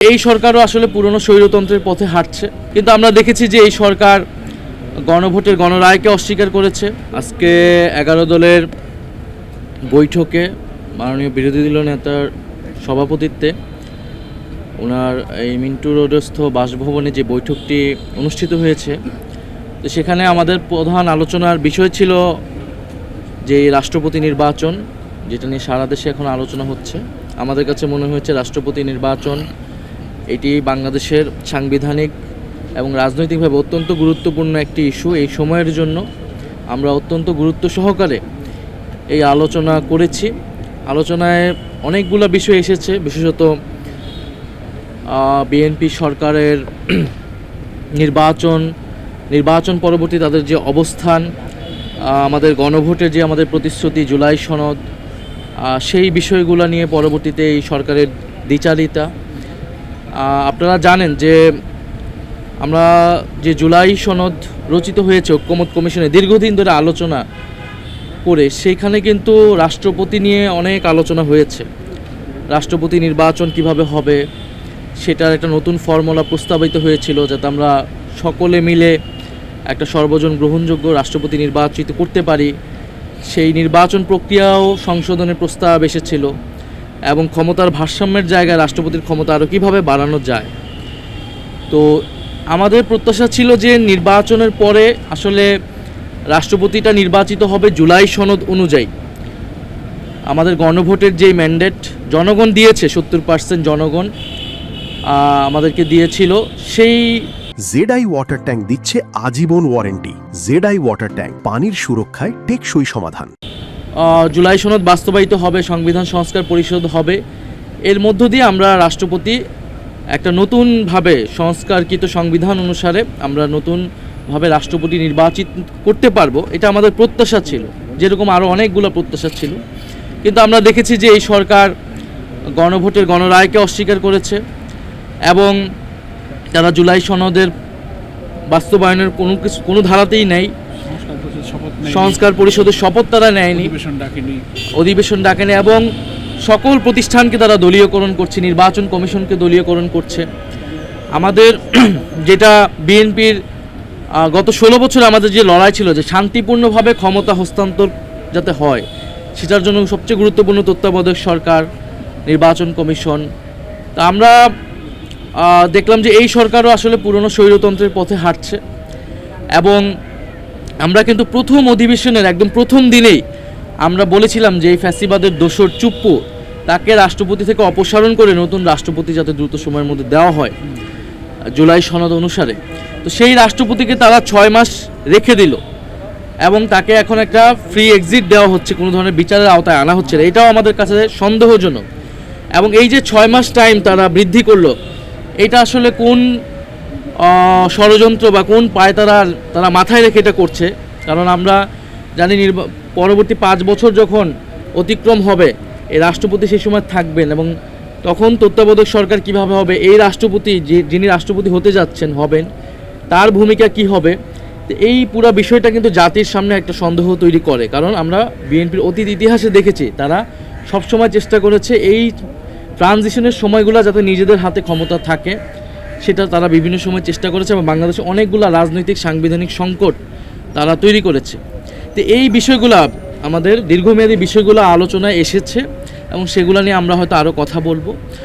এই সরকারও আসলে পুরনো স্বৈরতন্ত্রের পথে হাঁটছে, কিন্তু আমরা দেখেছি যে এই সরকার গণভোটের গণরায়কে অস্বীকার করেছে। আজকে 11 দলের বৈঠকে মাননীয় বিরোধী দলীয় নেতার সভাপতিত্বে ওনার এই মিন্টু রোডস্থ বাসভবনে যে বৈঠকটি অনুষ্ঠিত হয়েছে, তো সেখানে আমাদের প্রধান আলোচনার বিষয় ছিল যে রাষ্ট্রপতি নির্বাচন, যেটা নিয়ে সারা দেশে এখন আলোচনা হচ্ছে। আমাদের কাছে মনে হয়েছে রাষ্ট্রপতি নির্বাচন এটি বাংলাদেশের সাংবিধানিক এবং রাজনৈতিকভাবে অত্যন্ত গুরুত্বপূর্ণ একটি ইস্যু। এই সময়ের জন্য আমরা অত্যন্ত গুরুত্ব সহকারে এই আলোচনা করেছি। আলোচনায় অনেকগুলো বিষয় এসেছে, বিশেষত বিএনপি সরকারের নির্বাচন পরবর্তী তাদের যে অবস্থান, আমাদের গণভোটের যে আমাদের প্রতিশ্রুতি জুলাই সনদ, সেই বিষয়গুলো নিয়ে পরবর্তীতে এই সরকারের দ্বিচারিতা। আপনারা জানেন যে আমরা যে জুলাই সনদ রচিত হয়েছে ঐক্যমত কমিশনে দীর্ঘদিন ধরে আলোচনা করে, সেইখানে কিন্তু রাষ্ট্রপতি নিয়ে অনেক আলোচনা হয়েছে। রাষ্ট্রপতি নির্বাচন কিভাবে হবে সেটার একটা নতুন ফর্মুলা প্রস্তাবিত হয়েছিল, যাতে আমরা সকলে মিলে একটা সর্বজন গ্রহণযোগ্য রাষ্ট্রপতি নির্বাচিত করতে পারি। সেই নির্বাচন প্রক্রিয়াও সংশোধনের প্রস্তাব এসেছিল, এবং ক্ষমতার ভারসাম্যের জায়গায় রাষ্ট্রপতির ক্ষমতা আরও কীভাবে বাড়ানো যায়। তো আমাদের প্রত্যাশা ছিল যে নির্বাচনের পরে আসলে রাষ্ট্রপতিটা নির্বাচিত হবে জুলাই সনদ অনুযায়ী। আমাদের গণভোটের যেই ম্যান্ডেট জনগণ দিয়েছে, 70% জনগণ আমাদেরকে দিয়েছিল, সেই জেডআই ওয়াটার ট্যাঙ্ক দিচ্ছে আজীবন ওয়ারেন্টি। জেডআই ওয়াটার ট্যাঙ্ক, পানির সুরক্ষায় টেকসই সমাধান। জুলাই সনদ বাস্তবায়িত হবে, সংবিধান সংস্কার পরিষদ হবে, এর মধ্য দিয়ে আমরা রাষ্ট্রপতি একটা নতুনভাবে সংস্কারকৃত সংবিধান অনুসারে আমরা নতুনভাবে রাষ্ট্রপতি নির্বাচিত করতে পারবো। এটা আমাদের প্রত্যাশা ছিল, যেরকম আরও অনেকগুলো প্রত্যাশা ছিল। কিন্তু আমরা দেখেছি যে এই সরকার গণভোটের গণরায়কে অস্বীকার করেছে, এবং তারা জুলাই সনদের বাস্তবায়নের কোনো ধারাতেই নেই। সংস্কার পরিষদের শপথ তারা নেয়নি, অধিবেশন ডাকেনি, এবং সকল প্রতিষ্ঠানকে তারা দলীয়করণ করছে, নির্বাচন কমিশনকে দলীয়করণ করছে। আমাদের যেটা বিএনপির গত 16 বছর আমাদের যে লড়াই ছিল যে শান্তিপূর্ণভাবে ক্ষমতা হস্তান্তর যাতে হয়, সেটার জন্য সবচেয়ে গুরুত্বপূর্ণ তত্ত্বাবধায়ক সরকার, নির্বাচন কমিশন। তা আমরা দেখলাম যে এই সরকারও আসলে পুরনো স্বৈরতন্ত্রের পথে হাঁটছে, এবং আমরা কিন্তু প্রথম অধিবেশনের একদম প্রথম দিনেই আমরা বলেছিলাম যে এই ফ্যাসিবাদের দোসর চুপ্পু, তাকে রাষ্ট্রপতি থেকে অপসারণ করে নতুন রাষ্ট্রপতি যাতে দ্রুত সময়ের মধ্যে দেওয়া হয় জুলাই সনদ অনুসারে। তো সেই রাষ্ট্রপতিকে তারা 6 মাস রেখে দিল, এবং তাকে এখন একটা ফ্রি এক্সিট দেওয়া হচ্ছে, কোনো ধরনের বিচারের আওতায় আনা হচ্ছে না। এটাও আমাদের কাছে সন্দেহজনক। এবং এই যে 6 মাস টাইম তারা বৃদ্ধি করলো, এটা আসলে কোন ষড়যন্ত্র বা কোন পায় তারা মাথায় রেখে এটা করছে। কারণ আমরা জানি পরবর্তী 5 বছর যখন অতিক্রম হবে, এই রাষ্ট্রপতি সেই সময় থাকবেন, এবং তখন তত্ত্বাবধায়ক সরকার কিভাবে হবে, এই রাষ্ট্রপতি যিনি রাষ্ট্রপতি হতে যাচ্ছেন হবেন, তার ভূমিকা কি হবে। এই পুরো বিষয়টা কিন্তু জাতির সামনে একটা সন্দেহ তৈরি করে। কারণ আমরা বিএনপির অতীত ইতিহাসে দেখেছি তারা সবসময় চেষ্টা করেছে এই ট্রানজিশনের সময়গুলো যাতে নিজেদের হাতে ক্ষমতা থাকে, সেটা তারা বিভিন্ন সময় চেষ্টা করেছে, এবং বাংলাদেশে অনেকগুলো রাজনৈতিক সাংবিধানিক সংকট তারা তৈরি করেছে। তো এই বিষয়গুলো আমাদের দীর্ঘমেয়াদী বিষয়গুলো আলোচনায় এসেছে, এবং সেগুলো নিয়ে আমরা হয়তো আরও কথা বলবো।